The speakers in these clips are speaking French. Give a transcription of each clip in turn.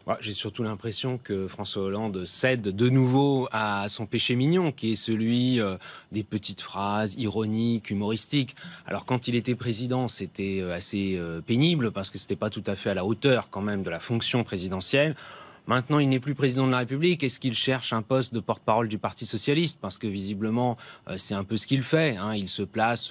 Ouais, j'ai surtout l'impression que François Hollande cède de nouveau à son péché mignon, qui est celui des petites phrases ironiques, humoristiques. Alors quand il était président, c'était assez pénible, parce que c'était pas tout à fait à la hauteur quand même de la fonction présidentielle. Maintenant, il n'est plus président de la République. Est-ce qu'il cherche un poste de porte-parole du Parti socialiste? Parce que visiblement, c'est un peu ce qu'il fait, hein. Il se place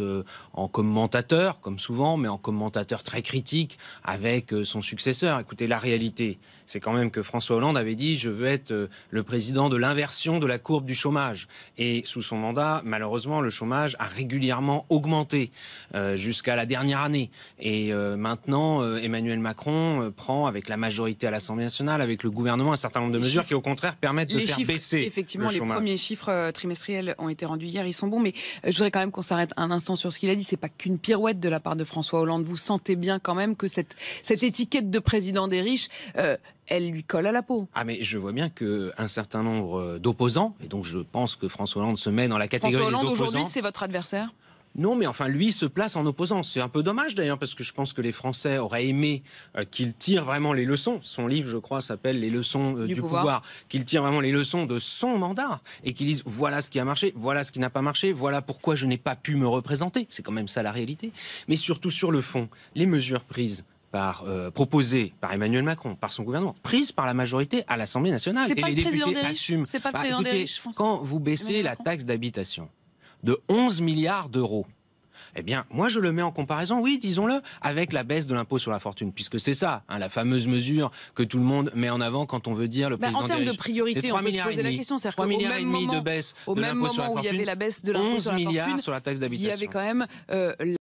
en commentateur, comme souvent, mais en commentateur très critique avec son successeur. Écoutez, la réalité, c'est quand même que François Hollande avait dit « Je veux être le président de l'inversion de la courbe du chômage ». Et sous son mandat, malheureusement, le chômage a régulièrement augmenté jusqu'à la dernière année. Et maintenant, Emmanuel Macron prend, avec la majorité à l'Assemblée nationale, avec le gouvernement, un certain nombre de mesures qui, au contraire, permettent de faire baisser effectivement, le chômage. les premiers chiffres trimestriels ont été rendus hier, ils sont bons, mais je voudrais quand même qu'on s'arrête un instant sur ce qu'il a dit. C'est pas qu'une pirouette de la part de François Hollande. Vous sentez bien quand même que cette étiquette de président des riches, elle lui colle à la peau. Ah, mais je vois bien qu'un certain nombre d'opposants, et donc je pense que François Hollande se met dans la catégorie François des Hollande, opposants. aujourd'hui, c'est votre adversaire? Non, mais enfin, lui se place en opposant. C'est un peu dommage d'ailleurs, parce que je pense que les Français auraient aimé qu'il tire vraiment les leçons. Son livre, je crois, s'appelle Les leçons du pouvoir. Qu'il tire vraiment les leçons de son mandat et qu'il dise voilà ce qui a marché, voilà ce qui n'a pas marché, voilà pourquoi je n'ai pas pu me représenter. C'est quand même ça la réalité. Mais surtout sur le fond, les mesures prises proposées par Emmanuel Macron, par son gouvernement, prises par la majorité à l'Assemblée nationale. C'est pas et le les président députés des riches. assument. C'est pas le président des riches, François. Quand vous baissez la taxe d'habitation de 11 milliards d'euros, eh bien, moi, je le mets en comparaison, oui, disons-le, avec la baisse de l'impôt sur la fortune, puisque c'est ça, hein, la fameuse mesure que tout le monde met en avant quand on veut dire le président des riches. En termes de priorité, on peut se poser la question. 3,5 milliards de baisse au de même l'impôt sur la moment où il y fortune, avait la baisse de l'impôt sur la 11 milliards fortune, sur la taxe il y d'habitation. avait quand même